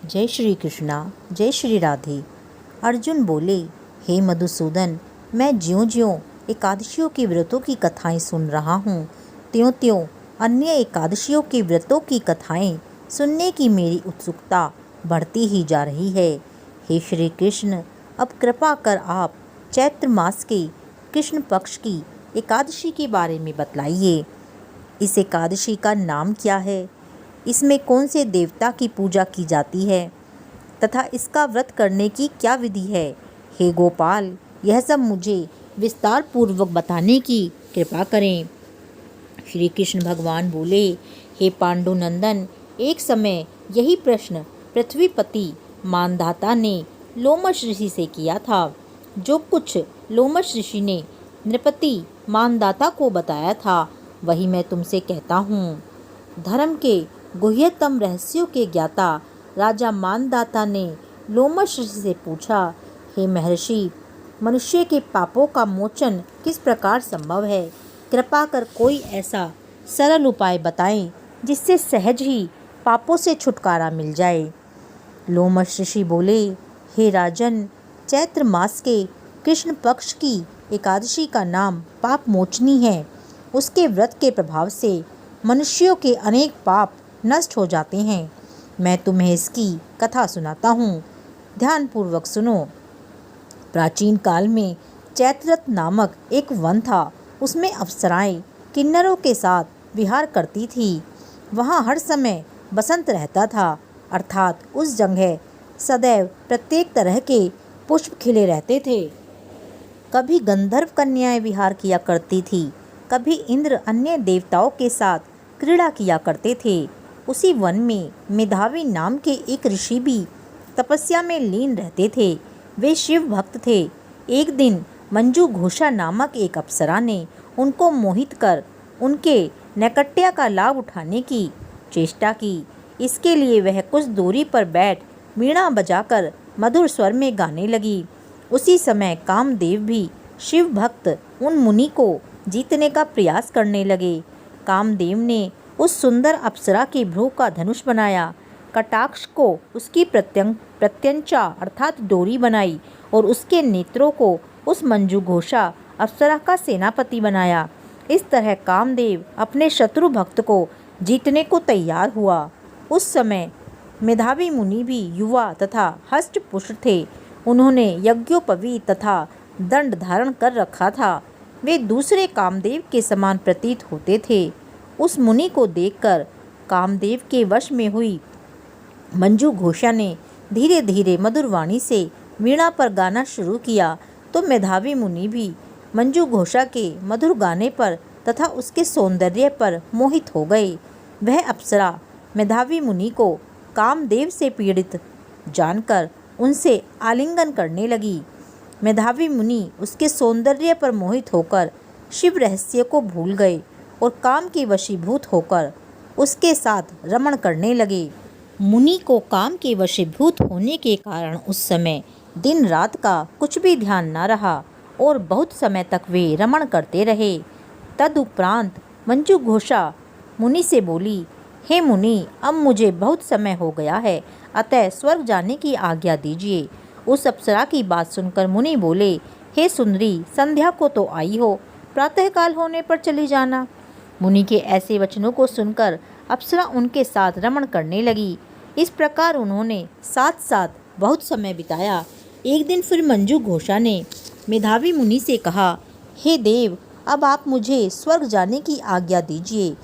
जय श्री कृष्णा, जय श्री राधे। अर्जुन बोले, हे मधुसूदन, मैं ज्यों-ज्यों एकादशियों के व्रतों की कथाएं सुन रहा हूँ, त्यों-त्यों अन्य एकादशियों के व्रतों की कथाएं सुनने की मेरी उत्सुकता बढ़ती ही जा रही है। हे श्री कृष्ण, अब कृपा कर आप चैत्र मास के कृष्ण पक्ष की एकादशी के बारे में बतलाइए। इस एकादशी का नाम क्या है? इसमें कौन से देवता की पूजा की जाती है तथा इसका व्रत करने की क्या विधि है? हे गोपाल, यह सब मुझे विस्तार पूर्वक बताने की कृपा करें। श्री कृष्ण भगवान बोले, हे पांडुनंदन, एक समय यही प्रश्न पृथ्वीपति मानधाता ने लोमश ऋषि से किया था। जो कुछ लोमश ऋषि ने नृपति मानधाता को बताया था, वही मैं तुमसे कहता हूँ। धर्म के गुह्यतम रहस्यों के ज्ञाता राजा मानधाता ने लोमश ऋषि से पूछा, हे महर्षि, मनुष्य के पापों का मोचन किस प्रकार संभव है? कृपा कर कोई ऐसा सरल उपाय बताएं जिससे सहज ही पापों से छुटकारा मिल जाए। लोमश ऋषि बोले, हे राजन, चैत्र मास के कृष्ण पक्ष की एकादशी का नाम पाप मोचनी है। उसके व्रत के प्रभाव से मनुष्यों के अनेक पाप नष्ट हो जाते हैं। मैं तुम्हें इसकी कथा सुनाता हूँ, ध्यानपूर्वक सुनो। प्राचीन काल में चैत्ररथ नामक एक वन था। उसमें अप्सराएं किन्नरों के साथ विहार करती थी। वहाँ हर समय बसंत रहता था, अर्थात उस जगह सदैव प्रत्येक तरह के पुष्प खिले रहते थे। कभी गंधर्व कन्याएं विहार किया करती थी, कभी इंद्र अन्य देवताओं के साथ क्रीड़ा किया करते थे। उसी वन में मेधावी नाम के एक ऋषि भी तपस्या में लीन रहते थे। वे शिव भक्त थे। एक दिन मंजू घोषा नामक एक अप्सरा ने उनको मोहित कर उनके नैकट्य का लाभ उठाने की चेष्टा की। इसके लिए वह कुछ दूरी पर बैठ वीणा बजाकर मधुर स्वर में गाने लगी। उसी समय कामदेव भी शिव भक्त उन मुनि को जीतने का प्रयास करने लगे। कामदेव ने उस सुंदर अप्सरा के भ्रू का धनुष बनाया, कटाक्ष को उसकी प्रत्यंचा अर्थात डोरी बनाई और उसके नेत्रों को उस मंजू घोषा अप्सरा का सेनापति बनाया। इस तरह कामदेव अपने शत्रु भक्त को जीतने को तैयार हुआ। उस समय मेधावी मुनि भी युवा तथा हष्ट-पुष्ट थे। उन्होंने यज्ञोपवीत तथा दंड धारण कर रखा था। वे दूसरे कामदेव के समान प्रतीत होते थे। उस मुनि को देखकर कामदेव के वश में हुई मंजू घोषा ने धीरे धीरे मधुर वाणी से वीणा पर गाना शुरू किया, तो मेधावी मुनि भी मंजू घोषा के मधुर गाने पर तथा उसके सौंदर्य पर मोहित हो गए। वह अप्सरा मेधावी मुनि को कामदेव से पीड़ित जानकर उनसे आलिंगन करने लगी। मेधावी मुनि उसके सौंदर्य पर मोहित होकर शिव रहस्य को भूल गए और काम के वशीभूत होकर उसके साथ रमण करने लगे। मुनि को काम के वशीभूत होने के कारण उस समय दिन रात का कुछ भी ध्यान न रहा और बहुत समय तक वे रमण करते रहे। तदुपरांत मंजू घोषा मुनि से बोली, हे मुनि, अब मुझे बहुत समय हो गया है, अतः स्वर्ग जाने की आज्ञा दीजिए। उस अप्सरा की बात सुनकर मुनि बोले, हे सुंदरी, संध्या को तो आई हो, प्रातःकाल होने पर चली जाना। मुनि के ऐसे वचनों को सुनकर अप्सरा उनके साथ रमण करने लगी। इस प्रकार उन्होंने साथ साथ बहुत समय बिताया। एक दिन फिर मंजू घोषा ने मेधावी मुनि से कहा, हे देव, अब आप मुझे स्वर्ग जाने की आज्ञा दीजिए।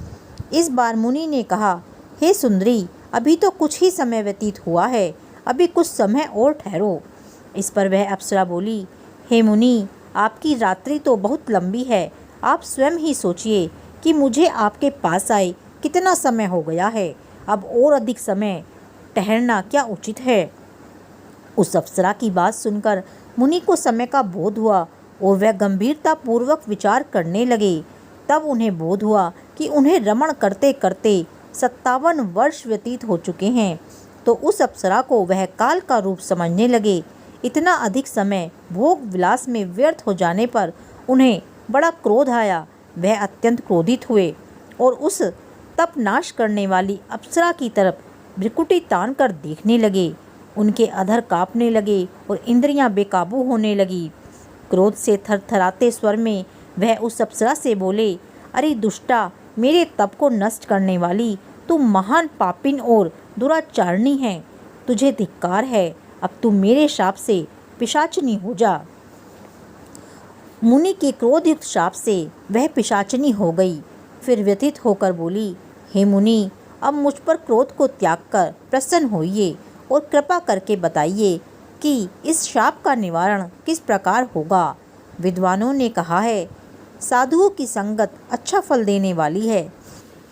इस बार मुनि ने कहा, हे सुंदरी, अभी तो कुछ ही समय व्यतीत हुआ है, अभी कुछ समय और ठहरो। इस पर वह अप्सरा बोली, हे मुनि, आपकी रात्रि तो बहुत लंबी है, आप स्वयं ही सोचिए कि मुझे आपके पास आए कितना समय हो गया है, अब और अधिक समय ठहरना क्या उचित है। उस अप्सरा की बात सुनकर मुनि को समय का बोध हुआ और वह गंभीरता पूर्वक विचार करने लगे। तब उन्हें बोध हुआ कि उन्हें रमण करते करते 57 वर्ष व्यतीत हो चुके हैं। तो उस अप्सरा को वह काल का रूप समझने लगे। इतना अधिक समय भोग विलास में व्यर्थ हो जाने पर उन्हें बड़ा क्रोध आया। वह अत्यंत क्रोधित हुए और उस तप नाश करने वाली अप्सरा की तरफ भ्रिकुटी तान कर देखने लगे। उनके अधर कांपने लगे और इंद्रियां बेकाबू होने लगी। क्रोध से थरथराते स्वर में वह उस अप्सरा से बोले, अरे दुष्टा, मेरे तप को नष्ट करने वाली, तू महान पापिन और दुराचारणी है। तुझे धिक्कार है। अब तू मेरे शाप से पिशाचिनी हो जा। मुनि के क्रोधयुक्त शाप से वह पिशाचिनी हो गई। फिर व्यथित होकर बोली, हे मुनि, अब मुझ पर क्रोध को त्याग कर प्रसन्न होइए और कृपा करके बताइए कि इस शाप का निवारण किस प्रकार होगा। विद्वानों ने कहा है, साधुओं की संगत अच्छा फल देने वाली है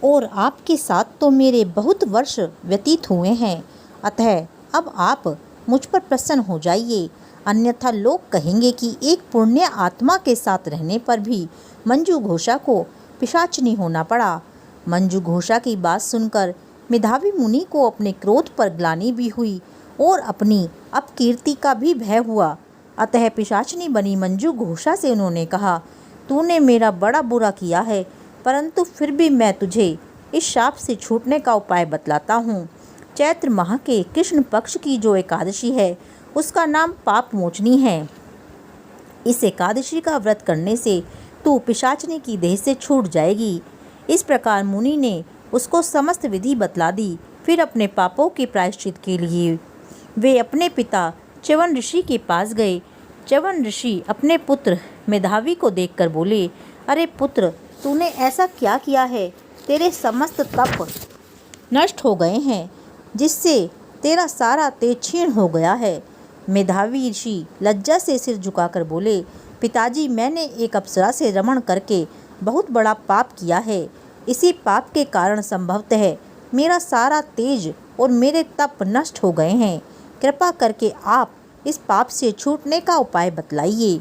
और आपके साथ तो मेरे बहुत वर्ष व्यतीत हुए हैं। अतः अब आप मुझ पर प्रसन्न हो जाइए, अन्यथा लोग कहेंगे कि एक पुण्य आत्मा के साथ रहने पर भी मंजू घोषा को पिशाचिनी होना पड़ा। मंजू घोषा की बात सुनकर मेधावी मुनि को अपने क्रोध पर ग्लानि भी हुई और अपनी अपकीर्ति का भी भय हुआ। अतः पिशाचिनी बनी मंजू घोषा से उन्होंने कहा, तूने मेरा बड़ा बुरा किया है, परंतु फिर भी मैं तुझे इस शाप से छूटने का उपाय बतलाता हूँ। चैत्र माह के कृष्ण पक्ष की जो एकादशी है उसका नाम पाप मोचनी है। इस एकादशी का व्रत करने से तू पिशाचिनी की देह से छूट जाएगी। इस प्रकार मुनि ने उसको समस्त विधि बतला दी। फिर अपने पापों के प्रायश्चित के लिए वे अपने पिता च्यवन ऋषि के पास गए। च्यवन ऋषि अपने पुत्र मेधावी को देखकर बोले, अरे पुत्र, तूने ऐसा क्या किया है? तेरे समस्त तप नष्ट हो गए हैं, जिससे तेरा सारा तेज क्षीण हो गया है। मेधावी ऋषि लज्जा से सिर झुकाकर बोले, पिताजी, मैंने एक अप्सरा से रमण करके बहुत बड़ा पाप किया है। इसी पाप के कारण संभवतः मेरा सारा तेज और मेरे तप नष्ट हो गए हैं। कृपा करके आप इस पाप से छूटने का उपाय बतलाइए।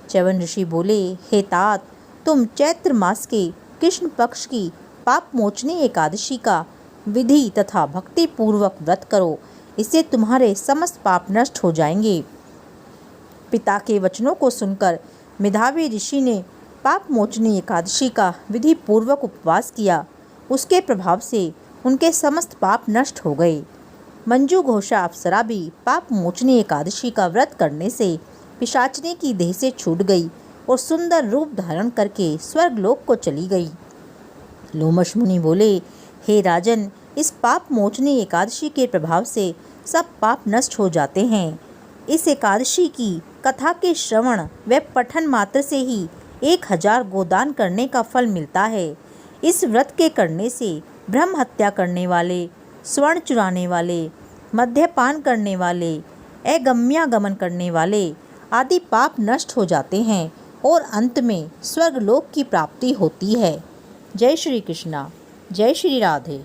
च्यवन ऋषि बोले, हे तात, तुम चैत्र मास के कृष्ण पक्ष की पाप मोचनी एकादशी का विधि तथा भक्ति पूर्वक व्रत करो, इससे तुम्हारे समस्त पाप नष्ट हो जाएंगे। पिता के वचनों को सुनकर मेधावी ऋषि ने पाप मोचनी एकादशी का विधि पूर्वक उपवास किया। उसके प्रभाव से उनके समस्त पाप नष्ट हो गए। मंजू घोषा अप्सरा भी पाप मोचनी एकादशी का व्रत करने से पिशाचिनी की देह से छूट गई और सुंदर रूप धारण करके स्वर्गलोक को चली गई। लोमश मुनि बोले, हे राजन, इस पाप मोचनी एकादशी के प्रभाव से सब पाप नष्ट हो जाते हैं। इस एकादशी की कथा के श्रवण व पठन मात्र से ही 1000 गोदान करने का फल मिलता है। इस व्रत के करने से ब्रह्म हत्या करने वाले, स्वर्ण चुराने वाले, मद्यपान करने वाले, अगम्यागमन करने वाले आदि पाप नष्ट हो जाते हैं और अंत में स्वर्गलोक की प्राप्ति होती है। जय श्री कृष्णा। जय श्री राधे।